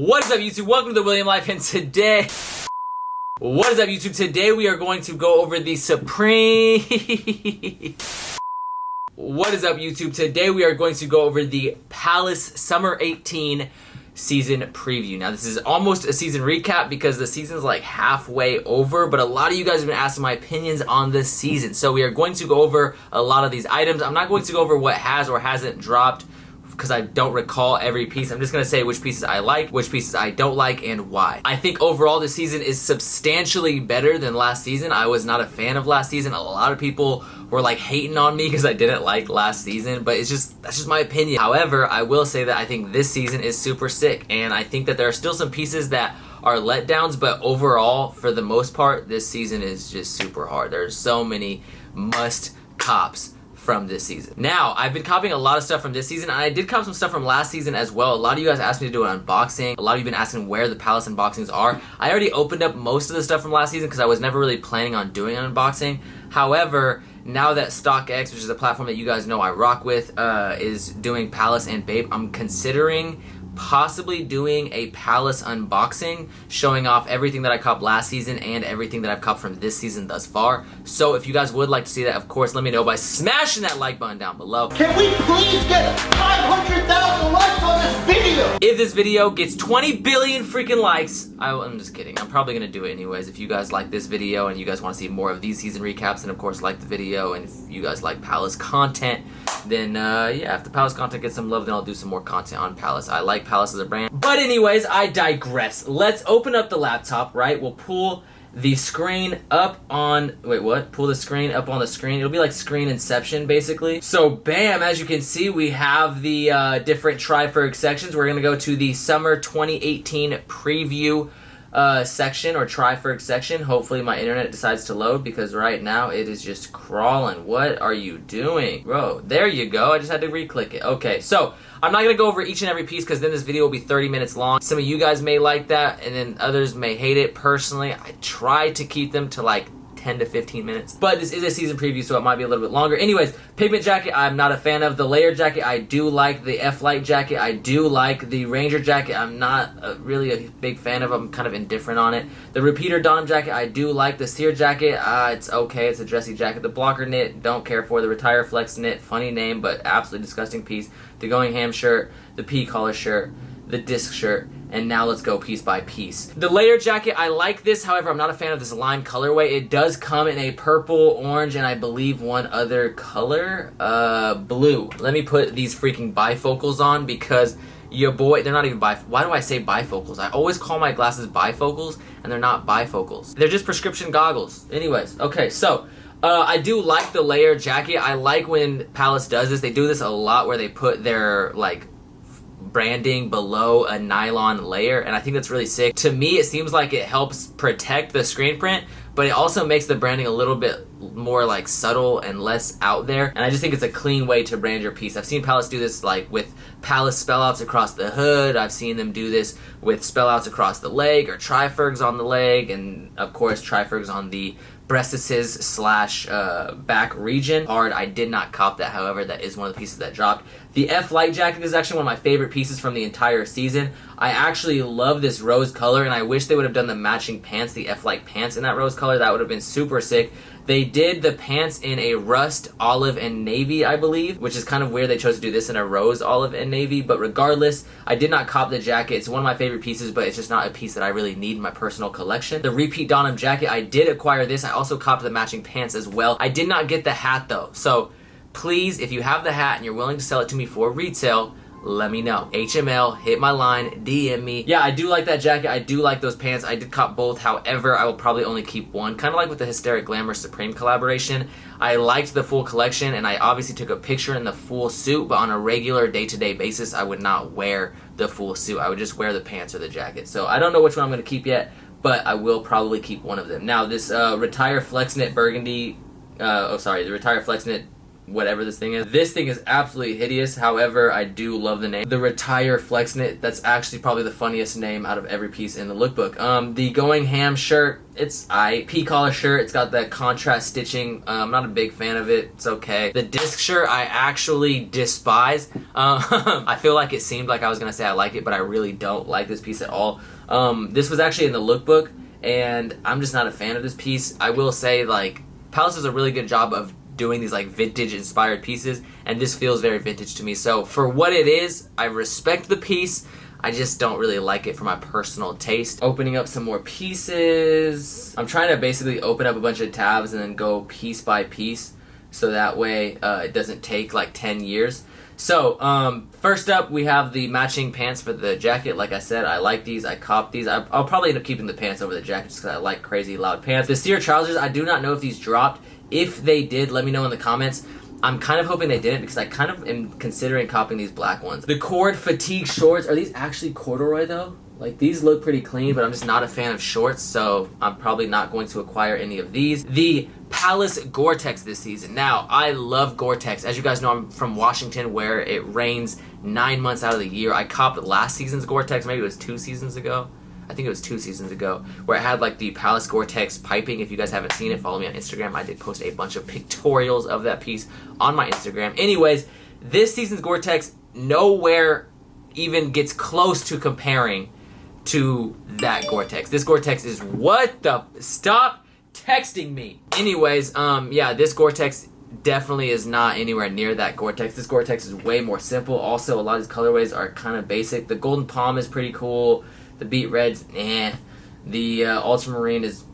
What is up, YouTube? Welcome to the William Life, and today... What is up, YouTube? Today we are going to go over the Supreme... What is up, YouTube? Today we are going to go over the Palace Summer 18 season preview. Now, this is almost a season recap because the season's like halfway over, but a lot of you guys have been asking my opinions on this season. So we are going to go over a lot of these items. I'm not going to go over what has or hasn't dropped because I don't recall every piece. I'm just going to say which pieces I like, which pieces I don't like, and why. I think overall this season is substantially better than last season. I was not a fan of last season. A lot of people were like hating on me because I didn't like last season, but that's just my opinion. However, I will say that I think this season is super sick, and I think that there are still some pieces that are letdowns, but overall, for the most part, this season is just super hard. There's so many must cops from this season. Now, I've been copying a lot of stuff from this season, and I did cop some stuff from last season as well. A lot of you guys asked me to do an unboxing. A lot of you have been asking where the Palace unboxings are. I already opened up most of the stuff from last season because I was never really planning on doing an unboxing. However, now that StockX, which is a platform that you guys know I rock with, is doing Palace and Bape, I'm considering possibly doing a Palace unboxing, showing off everything that I copped last season and everything that I've copped from this season thus far. So if you guys would like to see that, of course, let me know by smashing that like button down below. Can we please get 500,000 likes on this video? If this video gets 20 billion freaking likes, I'm just kidding. I'm probably gonna do it anyways. If you guys like this video and you guys want to see more of these season recaps, and of course like the video, and if you guys like Palace content, then yeah, if the Palace content gets some love, then I'll do some more content on Palace. I like Palace as a brand. But anyways, I digress. Let's open up the laptop, right? We'll pull the screen up on... Wait, what? Pull the screen up on the screen. It'll be like screen inception, basically. So, bam! As you can see, we have the different Tri-Ferg sections. We're going to go to the Summer 2018 preview section, or Tri-Ferg section. Hopefully my internet decides to load, because right now it is just crawling. What are you doing? Bro, there you go. I just had to re-click it. Okay, so I'm not going to go over each and every piece because then this video will be 30 minutes long. Some of you guys may like that, and then others may hate it. Personally, I try to keep them to like 10 to 15 minutes. But this is a season preview, so it might be a little bit longer. Anyways, pigment jacket, I'm not a fan of. The layer jacket, I do like. The F-Light jacket, I do like. The Ranger jacket, I'm not really a big fan of. I'm kind of indifferent on it. The repeater denim jacket, I do like. The Sear jacket, it's okay. It's a dressy jacket. The blocker knit, don't care for. The Retire Flex knit, funny name, but absolutely disgusting piece. The Going Ham shirt, the P-collar shirt, the disc shirt, and now let's go piece by piece. The layer jacket, I like this, however, I'm not a fan of this lime colorway. It does come in a purple, orange, and I believe one other color, blue. Let me put these freaking bifocals on because your boy, they're not even why do I say bifocals? I always call my glasses bifocals, and they're not bifocals. They're just prescription goggles. Anyways, okay, so I do like the layer jacket. I like when Palace does this. They do this a lot where they put their, like, branding below a nylon layer, and I think that's really sick. To me, it seems like it helps protect the screen print, but it also makes the branding a little bit more like subtle and less out there, and I just think it's a clean way to brand your piece. I've seen Palace do this like with Palace spellouts across the hood. I've seen them do this with spellouts across the leg, or Tri-Fergs on the leg, and of course Tri-Fergs on the breastises slash back region. Hard, I did not cop that, however, that is one of the pieces that dropped. The F-Light jacket is actually one of my favorite pieces from the entire season. I actually love this rose color, and I wish they would have done the matching pants, the F-Light pants in that rose color. That would have been super sick. They did the pants in a rust, olive, and navy, I believe, which is kind of weird they chose to do this in a rose, olive, and navy, but regardless, I did not cop the jacket. It's one of my favorite pieces, but it's just not a piece that I really need in my personal collection. The repeat denim jacket, I did acquire this. I also copped the matching pants as well. I did not get the hat, though, so please, if you have the hat and you're willing to sell it to me for retail, let me know. HML, hit my line, DM me. Yeah, I do like that jacket. I do like those pants. I did cop both. However, I will probably only keep one. Kind of like with the Hysteric Glamour Supreme collaboration. I liked the full collection, and I obviously took a picture in the full suit, but on a regular day-to-day basis, I would not wear the full suit. I would just wear the pants or the jacket. So I don't know which one I'm going to keep yet, but I will probably keep one of them. Now, this Retire Flex Knit Burgundy, the Retire Flex Knit whatever this thing is. This thing is absolutely hideous. However, I do love the name. The Retire Flex Knit, that's actually probably the funniest name out of every piece in the lookbook. The Going Ham shirt, it's P-collar shirt. It's got that contrast stitching. I'm not a big fan of it. It's okay. The disc shirt, I actually despise. I feel like it seemed like I was gonna say I like it, but I really don't like this piece at all. This was actually in the lookbook, and I'm just not a fan of this piece. I will say, like, Palace does a really good job of doing these like vintage inspired pieces, and this feels very vintage to me. So for what it is, I respect the piece. I just don't really like it for my personal taste. Opening up some more pieces. I'm trying to basically open up a bunch of tabs and then go piece by piece, so that way it doesn't take like 10 years. So first up, we have the matching pants for the jacket. Like I said, I like these. I copped these. I'll probably end up keeping the pants over the jacket just because I like crazy loud pants. The Sear trousers, I do not know if these dropped. If they did, let me know in the comments. I'm kind of hoping they didn't, because I kind of am considering copying these black ones. The cord fatigue shorts, are these actually corduroy though? Like, these look pretty clean, but I'm just not a fan of shorts, so I'm probably not going to acquire any of these. The Palace Gore-tex this season. Now, I love Gore-tex. As you guys know, I'm from Washington, where it rains 9 months out of the year. I copped last season's Gore-tex, maybe it was 2 seasons ago. I think it was 2 seasons ago, where it had like the Palace Gore-tex piping. If you guys haven't seen it, follow me on Instagram. I did post a bunch of pictorials of that piece on my Instagram. Anyways, this season's Gore-tex nowhere even gets close to comparing to that Gore-tex. This Gore-tex is what the... Stop texting me. Anyways, yeah, this Gore-tex definitely is not anywhere near that Gore-tex. This Gore-tex is way more simple. Also, a lot of these colorways are kind of basic. The Golden Palm is pretty cool. The Beat Red's The Ultramarine is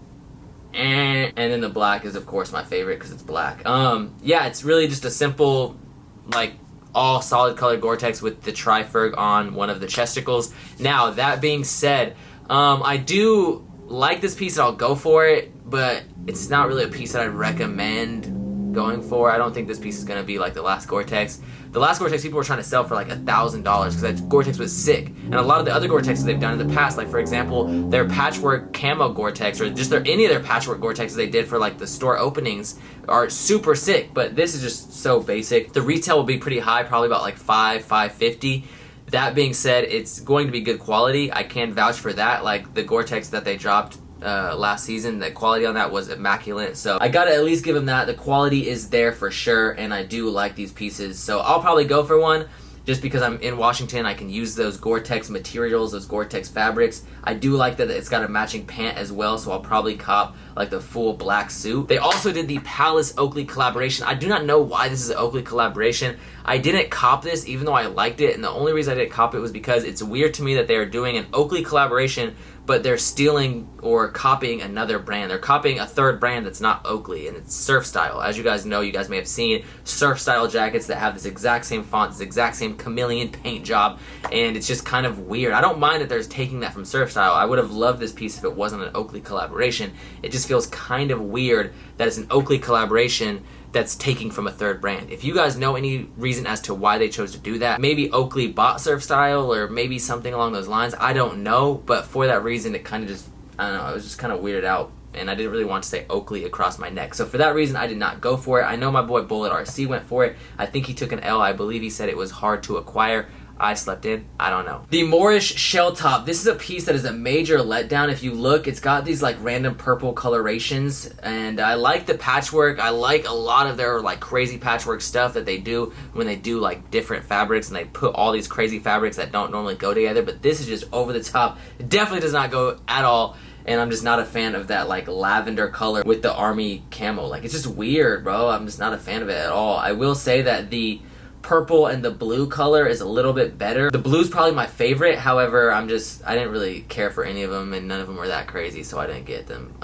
and then the black is, of course, my favorite because it's black. Yeah, it's really just a simple, like, all solid colored Gore-tex with the Tri-Ferg on one of the chesticles. Now, that being said, I do like this piece and I'll go for it, but it's not really a piece that I'd recommend going for. I don't think this piece is going to be like the last Gore-tex. The last Gore-tex people were trying to sell for like $1,000 because that Gore-tex was sick. And a lot of the other Gore-texes they've done in the past, like for example, their patchwork camo Gore-tex, or just any of their patchwork Gore-texes they did for like the store openings, are super sick. But this is just so basic. The retail will be pretty high, probably about like $550. That being said, it's going to be good quality. I can vouch for that. Like the Gore-tex that they dropped last season, the quality on that was immaculate, so I gotta at least give them that. The quality is there for sure, and I do like these pieces, so I'll probably go for one. Just because I'm in Washington, I can use those Gore-tex materials, those Gore-tex fabrics. I do like that it's got a matching pant as well, so I'll probably cop like the full black suit. They also did the Palace Oakley collaboration. I do not know why this is an Oakley collaboration. I didn't cop this even though I liked it, and the only reason I didn't cop it was because it's weird to me that they are doing an Oakley collaboration, but they're stealing or copying another brand. They're copying a third brand that's not Oakley, and it's Surf Style. As you guys know, you guys may have seen Surf Style jackets that have this exact same font, this exact same chameleon paint job, and it's just kind of weird. I don't mind that they're taking that from Surf Style. I would have loved this piece if it wasn't an Oakley collaboration. It just feels kind of weird that it's an Oakley collaboration that's taking from a third brand. If you guys know any reason as to why they chose to do that, maybe Oakley bought Surf Style or maybe something along those lines, I don't know, but for that reason it kind of just, I don't know, I was just kind of weirded out, and I didn't really want to say Oakley across my neck. So for that reason, I did not go for it. I know my boy Bullet RC went for it. I think he took an L. I believe he said it was hard to acquire. I slept in. I don't know. The Moorish Shell Top. This is a piece that is a major letdown. If you look, it's got these like random purple colorations, and I like the patchwork. I like a lot of their like crazy patchwork stuff that they do when they do like different fabrics, and they put all these crazy fabrics that don't normally go together, but this is just over the top. It definitely does not go at all, and I'm just not a fan of that like lavender color with the army camo. Like, it's just weird, bro. I'm just not a fan of it at all. I will say that the purple and the blue color is a little bit better. The blue's probably my favorite. However, I didn't really care for any of them, and none of them were that crazy, so I didn't get them.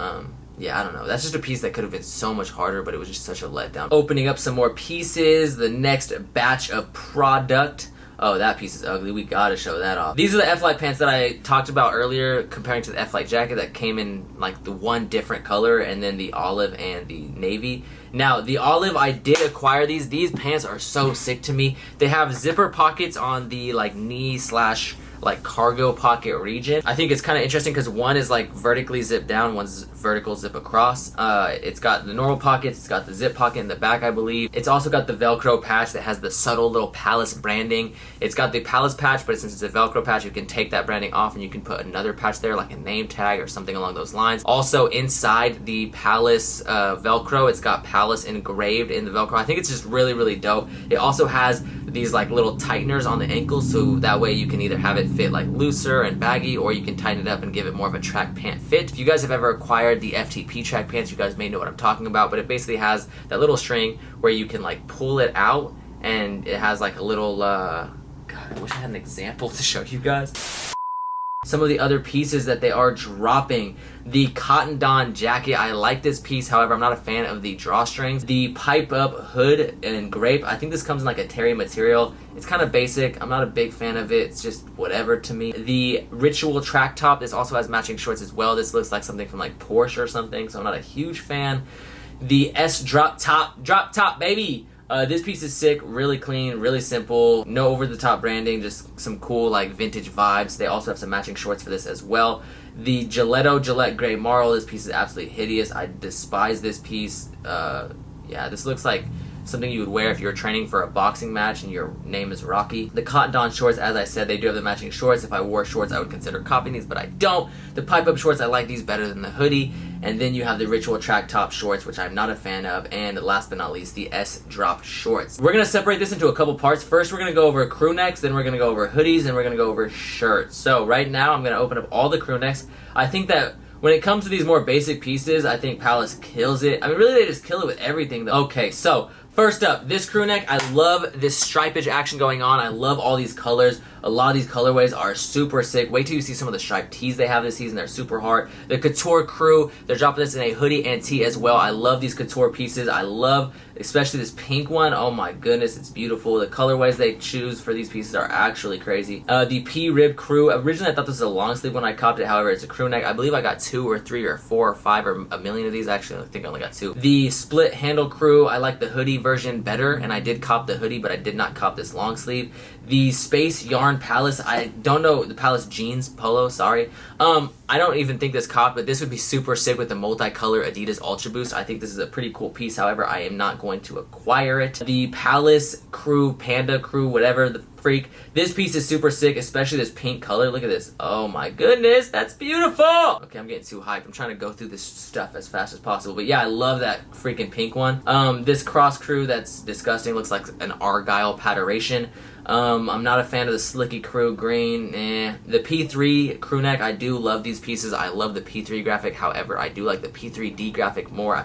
Yeah, I don't know. That's just a piece that could have been so much harder, but it was just such a letdown. Opening up some more pieces, the next batch of product. Oh, that piece is ugly. We gotta show that off. These are the F-Light pants that I talked about earlier, comparing to the F-Light jacket that came in like the one different color, and then the olive and the navy. Now, the olive, I did acquire these. These pants are so sick to me. They have zipper pockets on the like knee slash like cargo pocket region. I think it's kind of interesting because one is like vertically zipped down, one's vertical zip across. It's got the normal pockets, it's got the zip pocket in the back, I believe. It's also got the Velcro patch that has the subtle little Palace branding. It's got the Palace patch, but since it's a Velcro patch, you can take that branding off and you can put another patch there, like a name tag or something along those lines. Also, inside the Palace Velcro, it's got Palace engraved in the Velcro. I think it's just really, really dope. It also has these like little tighteners on the ankles, so that way you can either have it fit like looser and baggy, or you can tighten it up and give it more of a track pant fit. If you guys have ever acquired the FTP track pants, you guys may know what I'm talking about, but it basically has that little string where you can like pull it out, and it has like a little God, I wish I had an example to show you guys. Some of the other pieces that they are dropping. The Cotton Don jacket, I like this piece, however I'm not a fan of the drawstrings. The pipe up hood and grape, I think this comes in like a terry material. It's kind of basic, I'm not a big fan of it, it's just whatever to me. The Ritual track top, this also has matching shorts as well. This looks like something from like Porsche or something, so I'm not a huge fan. The S drop top baby. This piece is sick, really clean, really simple, no over-the-top branding, just some cool like vintage vibes. They also have some matching shorts for this as well. The Gillette Gray Marl, this piece is absolutely hideous. I despise this piece. Yeah, this looks like something you would wear if you were training for a boxing match and your name is Rocky. The Cotton Don shorts, as I said, they do have the matching shorts. If I wore shorts, I would consider copying these, but I don't. The pipe-up shorts, I like these better than the hoodie. And then you have the Ritual track top shorts, which I'm not a fan of. And last but not least, the S drop shorts. We're going to separate this into a couple parts. First, we're going to go over Crewnecks, then we're going to go over hoodies, and we're going to go over shirts. So right now, I'm going to open up all the Crewnecks. I think that when it comes to these more basic pieces, I think Palace kills it. I mean, really, they just kill it with everything, though. Okay, so first up, this crew neck. I love this stripage action going on. I love all these colors. A lot of these colorways are super sick. Wait till you see some of the striped tees they have this season. They're super hard. The Couture crew, they're dropping this in a hoodie and tee as well. I love these Couture pieces. I love especially this pink one. Oh my goodness, it's beautiful. The colorways they choose for these pieces are actually crazy. The P-Rib crew. Originally, I thought this was a long sleeve when I copped it. However, it's a crew neck. I believe I got 2 or 3 or 4 or 5 or a million of these. Actually, I think I only got 2. The split handle crew. I like the hoodie version better, and I did cop the hoodie, but I did not cop this long sleeve. The Space Yarn Palace. I don't know the Palace jeans polo. Sorry. I don't even think this cop, but this would be super sick with the multicolor Adidas Ultra Boost. I think this is a pretty cool piece. However, I am not going to acquire it. The Palace crew, Panda crew, whatever the freak. This piece is super sick, especially this pink color. Look at this. Oh my goodness, that's beautiful. Okay, I'm getting too hyped. I'm trying to go through this stuff as fast as possible. But yeah, I love that freaking pink one. This cross crew, that's disgusting. Looks like an Argyle patternation. I'm not a fan of the Slicky crew green. The P3 crew neck, I do love these pieces. I love the P3 graphic. However, I do like the P3D graphic more. I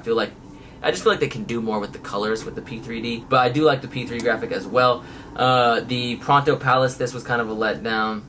just feel like they can do more with the colors with the P3D. But I do like the P3 graphic as well. The Pronto Palace, this was kind of a letdown.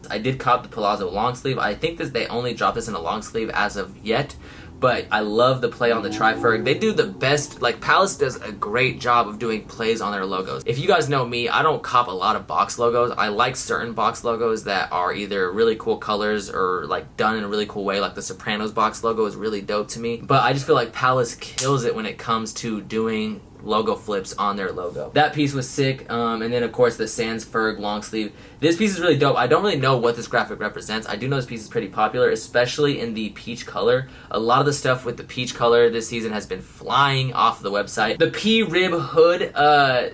I did cop the Palazzo long sleeve. I think they only dropped this in a long sleeve as of yet. But I love the play on the Tri-Ferg. They do the best, like Palace does a great job of doing plays on their logos. If you guys know me, I don't cop a lot of box logos. I like certain box logos that are either really cool colors or like done in a really cool way. Like the Sopranos box logo is really dope to me. But I just feel like Palace kills it when it comes to doing logo flips on their logo. That piece was sick. And then of course the Sans Ferg long sleeve. This piece is really dope. I don't really know what this graphic represents. I do know this piece is pretty popular, especially in the peach color. A lot of the stuff with the peach color this season has been flying off the website. The P-Rib hood.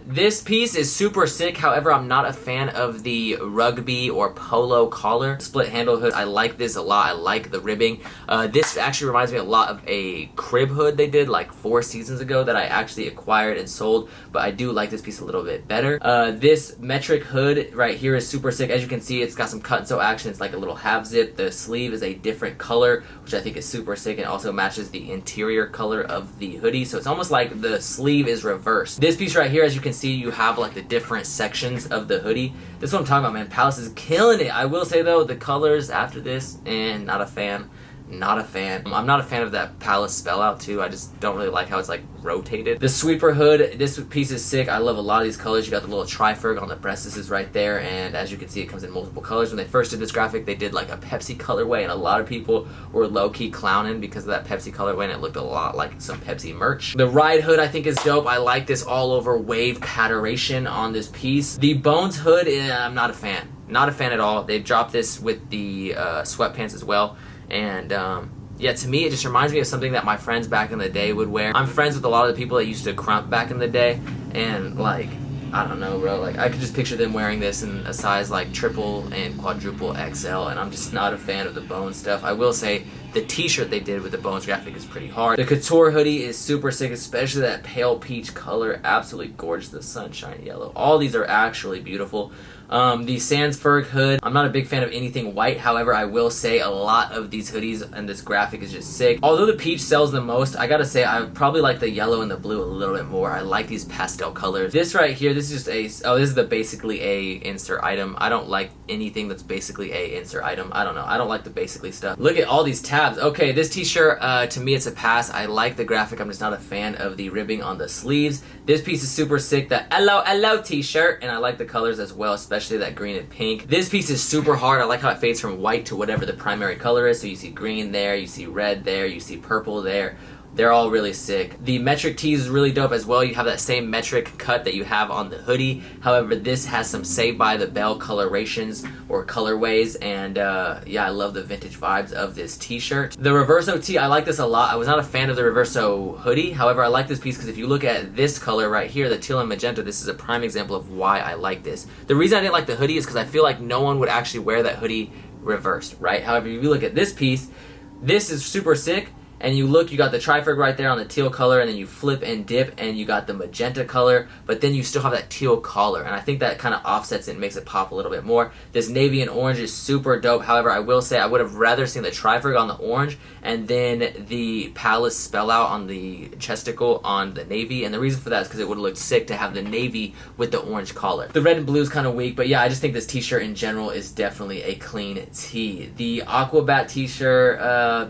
This piece is super sick. However, I'm not a fan of the rugby or polo collar. Split handle hood. I like this a lot. I like the ribbing. This actually reminds me a lot of a crib hood they did like 4 seasons ago that I actually acquired and sold, but I do like this piece a little bit better. This metric hood right here is super sick. As you can see, it's got some cut and sew action. It's like a little half zip. The sleeve is a different color, which I think is super sick, and also matches the interior color of the hoodie, so it's almost like the sleeve is reversed. This piece right here, as you can see, you have like the different sections of the hoodie. This is what I'm talking about, man. Palace is killing it. I will say though, the colors after this, not a fan. Not a fan. I'm not a fan of that Palace spell out too. I just don't really like how it's like rotated. The sweeper hood, this piece is sick. I love a lot of these colors. You got the little Tri-Ferg on the breastises right there, and as you can see, it comes in multiple colors. When they first did this graphic, they did like a Pepsi colorway, and a lot of people were low-key clowning because of that Pepsi colorway, and it looked a lot like some Pepsi merch. The Ride hood I think is dope. I like this all over wave patternation on this piece. The Bones hood, I'm not a fan. Not a fan at all. They dropped this with the sweatpants as well, and yeah, to me it just reminds me of something that my friends back in the day would wear. I'm friends with a lot of the people that used to crump back in the day, and like, I don't know, bro, like I could just picture them wearing this in a size like triple and quadruple XL, and I'm just not a fan of the bone stuff. I will say the t-shirt they did with the bones graphic is pretty hard. The couture hoodie is super sick, especially that pale peach color, absolutely gorgeous. The sunshine yellow, all these are actually beautiful. The Sandsberg hood, I'm not a big fan of anything white. However, I will say a lot of these hoodies and this graphic is just sick. Although the peach sells the most, I gotta say I probably like the yellow and the blue a little bit more. I like these pastel colors. This right here, this is just a, oh, this is the basically a insert item. I don't like anything that's basically a insert item. I don't know. I don't like the basically stuff. Look at all these tabs. Okay, this t-shirt, to me it's a pass. I like the graphic. I'm just not a fan of the ribbing on the sleeves. This piece is super sick, the LO t-shirt, and I like the colors as well, especially that green and pink. This piece is super hard. I like how it fades from white to whatever the primary color is. So you see green there, you see red there, you see purple there. They're all really sick. The metric tees is really dope as well. You have that same metric cut that you have on the hoodie. However, this has some Saved by the Bell colorations or colorways, and yeah, I love the vintage vibes of this t-shirt. The Reverso tee, I like this a lot. I was not a fan of the Reverso hoodie. However, I like this piece because if you look at this color right here, the teal and magenta, this is a prime example of why I like this. The reason I didn't like the hoodie is because I feel like no one would actually wear that hoodie reversed, right? However, if you look at this piece, this is super sick. And you look, you got the triferg right there on the teal color, and then you flip and dip, and you got the magenta color, but then you still have that teal collar, and I think that kind of offsets it and makes it pop a little bit more. This navy and orange is super dope. However, I will say I would have rather seen the triferg on the orange and then the Palace spell out on the chesticle on the navy, and the reason for that is because it would have looked sick to have the navy with the orange collar. The red and blue is kind of weak, but yeah, I just think this t-shirt in general is definitely a clean tee. The Aquabat t-shirt,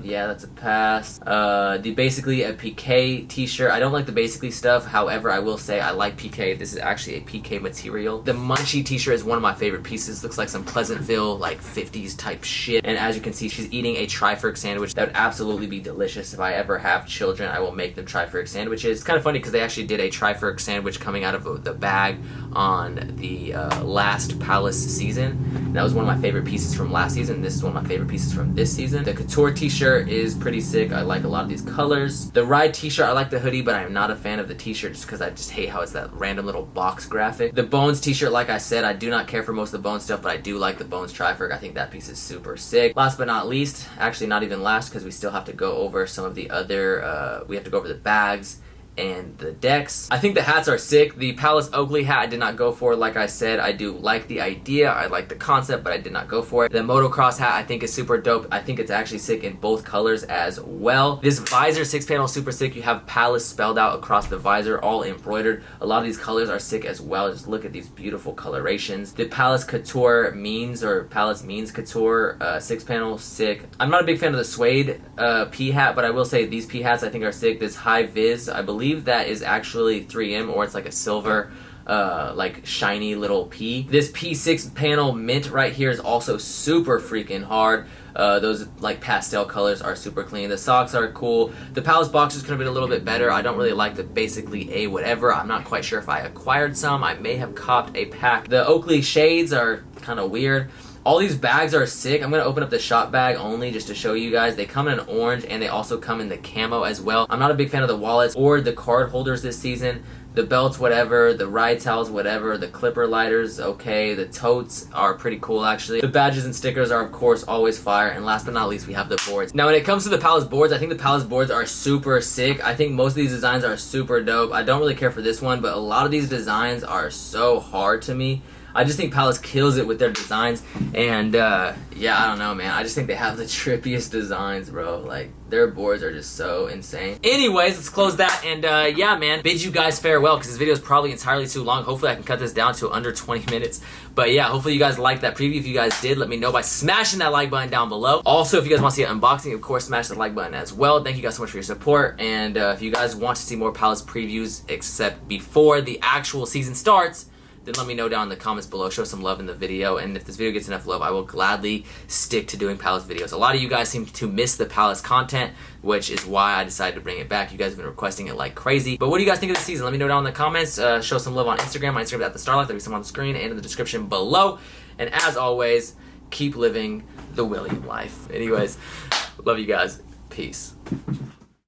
yeah, that's a pass. The basically a PK t-shirt. I don't like the basically stuff. However, I will say I like PK. This is actually a PK material. The Munchie t-shirt is one of my favorite pieces. Looks like some Pleasantville like 50s type shit. And as you can see, she's eating a triferg sandwich. That would absolutely be delicious. If I ever have children, I will make them triferg sandwiches. It's kind of funny because they actually did a triferg sandwich coming out of the bag on the last Palace season. That was one of my favorite pieces from last season. This is one of my favorite pieces from this season. The couture t-shirt is pretty sick. I like a lot of these colors. The Ride t-shirt, I like the hoodie, but I'm not a fan of the t-shirt just because I just hate how it's that random little box graphic. The Bones t-shirt, like I said, I do not care for most of the Bones stuff, but I do like the Bones triferg. I think that piece is super sick. Last but not least, actually not even last because we still have to go over some of the other, we have to go over the bags and the decks. I think the hats are sick. The Palace Oakley hat I did not go for. Like I said, I do like the idea. I like the concept, but I did not go for it. The motocross hat I think is super dope. I think it's actually sick in both colors as well. This visor 6-panel is super sick. You have Palace spelled out across the visor, all embroidered. A lot of these colors are sick as well. Just look at these beautiful colorations. The Palace Couture Means or Palace Means Couture 6-panel, sick. I'm not a big fan of the suede P hat, but I will say these P hats I think are sick. This High Vis, I believe that is actually 3M, or it's like a silver like shiny little P. This P6 panel mint right here is also super freaking hard. Those like pastel colors are super clean. The socks are cool. The Palace boxers could have been a little bit better. I don't really like the basically a whatever. I'm not quite sure if I acquired some. I may have copped a pack. The Oakley shades are kind of weird. All these bags are sick. I'm going to open up the shop bag only just to show you guys. They come in an orange and they also come in the camo as well. I'm not a big fan of the wallets or the card holders this season. The belts, whatever. The ride towels, whatever. The clipper lighters, okay. The totes are pretty cool, actually. The badges and stickers are, of course, always fire. And last but not least, we have the boards. Now, when it comes to the Palace boards, I think the Palace boards are super sick. I think most of these designs are super dope. I don't really care for this one, but a lot of these designs are so hard to me. I just think Palace kills it with their designs, and yeah, I don't know, man. I just think they have the trippiest designs, bro. Like, their boards are just so insane. Anyways, let's close that, and yeah, man, bid you guys farewell, because this video is probably entirely too long. Hopefully I can cut this down to under 20 minutes, but yeah, hopefully you guys liked that preview. If you guys did, let me know by smashing that like button down below. Also, if you guys want to see an unboxing, of course, smash the like button as well. Thank you guys so much for your support, and if you guys want to see more Palace previews, except before the actual season starts, then let me know down in the comments below. Show some love in the video, and if this video gets enough love, I will gladly stick to doing Palace videos. A lot of you guys seem to miss the Palace content, which is why I decided to bring it back. You guys have been requesting it like crazy. But what do you guys think of the season? Let me know down in the comments. Show some love on Instagram. My Instagram is at the Starlight. There'll be some on the screen and in the description below. And as always, keep living the William life. Anyways, love you guys. Peace.